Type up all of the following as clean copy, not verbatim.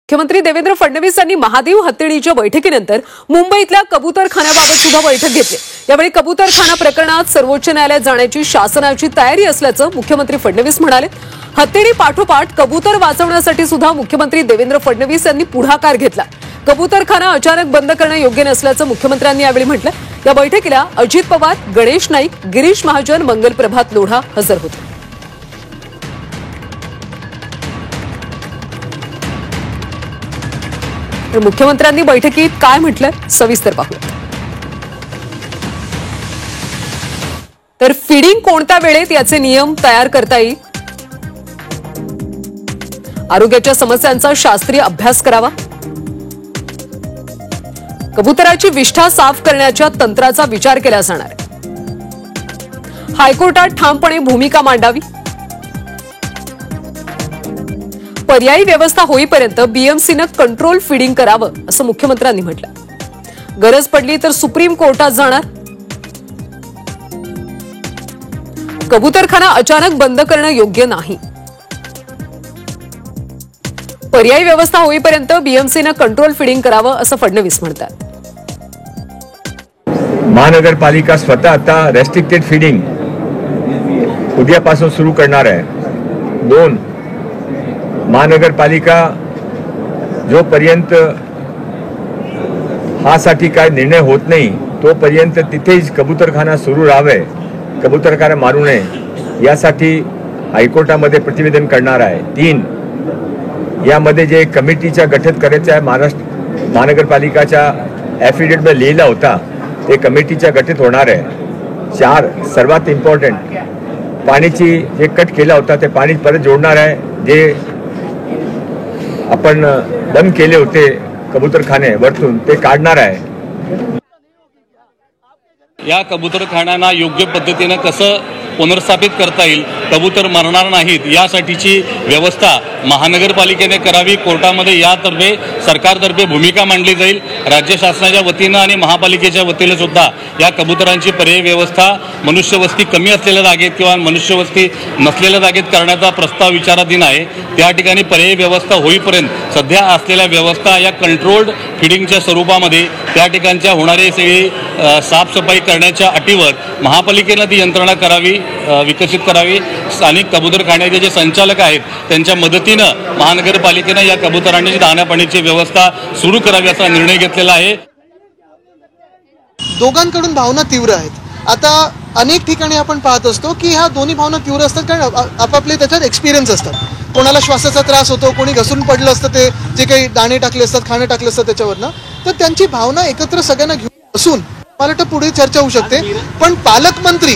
मुख्यमंत्री देवेंद्र फडणवीस यांनी महादेव हत्तीच्या बैठकीनंतर मुंबईतल्या कबूतरखान्याबाबत सुद्धा बैठक घेतली। यावेळी कबूतरखाना प्रकरणात सर्वोच्च न्यायालयात जाण्याची शासनाची तयारी असल्याचं मुख्यमंत्री फडणवीस म्हणाले। हत्ती पाठोपाठ कबूतर वाचवण्यासाठी सुद्धा मुख्यमंत्री देवेंद्र फडणवीस यांनी पुढाकार घेतला। कबूतरखाना अचानक बंद करणं योग्य नसल्याचं मुख्यमंत्र्यांनी यावेळी म्हटलं। या बैठकीला अजित पवार, गणेश नाईक, गिरीश महाजन, मंगल प्रभात लोढा हजर होते। मुख्यमंत्र्यांनी बैठकीत काय म्हटलं सविस्तर पाहूया। तर फीडिंग कोणत्या वेळेत याचे नियम तयार करता येईल, आरोग्याच्या समस्यांचा शास्त्रीय अभ्यास करावा, कबुतराची विष्ठा साफ करण्याच्या तंत्राचा विचार केला जाणार आहे। हायकोर्टात ठामपणे भूमिका मांडावी, पर्यायी व्यवस्था होईपर्यंत बीएमसीनं कंट्रोल फीडिंग करावं असं मुख्यमंत्र्यांनी म्हटलं। गरज पडली तर सुप्रीम कोर्टात जाणार। कबूतरखाना अचानक बंद करणं योग्य नाही, पर्यायी व्यवस्था होईपर्यंत बीएमसीनं कंट्रोल फीडिंग करावं असं फडणवीस म्हणतात। महानगरपालिका स्वतः आता रेस्ट्रिक्टेड फीडिंग उद्यापासून सुरू करणार आहे। 2 महानगरपालिका जोपर्यंत हासाठी काय निर्णय होत नाही तोपर्यंत तिथेच कबूतरखाना सुरू राहावे, कबूतरखाना मारू नये यासाठी हायकोर्टामध्ये प्रतिवेदन करणार आहे। 3 यामध्ये जे कमिटीच्या गठीत करायचं आहे, महाराष्ट्र महानगरपालिकाच्या ॲफिडेविटमध्ये लिहिला होता ते कमिटीच्या गठीत होणार आहे। 4 सर्वात इम्पॉर्टंट पाण्याची जे कट केला होता ते पाणी परत जोडणार आहे। जे आपण बंद केले होते कबूतरखाने वरतून ते काढणार आहे। या कबूतरखान्यांना योग्य पद्धतीने कसं पुनर्स्थापित करता येईल, कबूतर मरणार नाहीत यासाठीची व्यवस्था महानगरपालिकेने करावी। कोर्टामध्ये यातर्फे सरकारतर्फे भूमिका मांडली जाईल। राज्य शासनाच्या वतीनं आणि महापालिकेच्या वतीनं सुद्धा या कबुतरांची पर्यायी व्यवस्था मनुष्यवस्ती कमी असलेल्या जागेत किंवा मनुष्यवस्ती नसलेल्या जागेत करण्याचा प्रस्ताव विचाराधीन आहे। त्या ठिकाणी पर्यायी व्यवस्था होईपर्यंत सध्या असलेल्या व्यवस्था या कंट्रोल्ड फीडिंगच्या स्वरूपामध्ये त्या ठिकाणच्या होणारी सगळी साफसफाई करण्याच्या अटीवर महापालिकेनं ती यंत्रणा करावी, विकसित करावी। स्थानिक कबूतरखान्याचे जे संचालक आहेत त्यांच्या मदतीनं महानगरपालिकेनं या कबुतरांची दाण्यापाण्याची व्यवस्था सुरू करावी असा निर्णय घेतलेला आहे। दोघांकडून भावना तीव्र आहेत। आता अनेक ठिकाणी आपण पाहत असतो की ह्या दोन्ही भावना तीव्र असतात कारण आपापले त्याच्यात एक्सपिरियन्स असतात। कोणाला श्वासाचा त्रास होतो, कोणी घसरून पडलं असतं, ते जे काही दाणे टाकले असतात, खाणं टाकलं असतं त्याच्यावरनं, तर त्यांची भावना एकत्र सगळ्यांना घेऊन बसून मला वाटतं पुढे चर्चा होऊ शकते। पण पालकमंत्री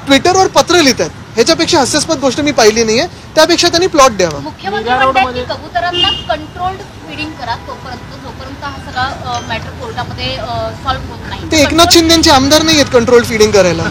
ट्विटरवर पत्र लिहितात ह्याच्यापेक्षा हास्यास्पद गोष्ट मी पाहिली नाहीये। त्यापेक्षा त्यांनी प्लॉट द्यावा। मुख्यमंत्री म्हणतात की कबुतरांना कंट्रोल्ड फीडिंग करा जोपर्यंत हा सगळा मॅटर कोर्टामध्ये सॉल्व्ह होत नाही। ते एकनाथ शिंदेचे आमदार नाही आहेत कंट्रोल फीडिंग करायला।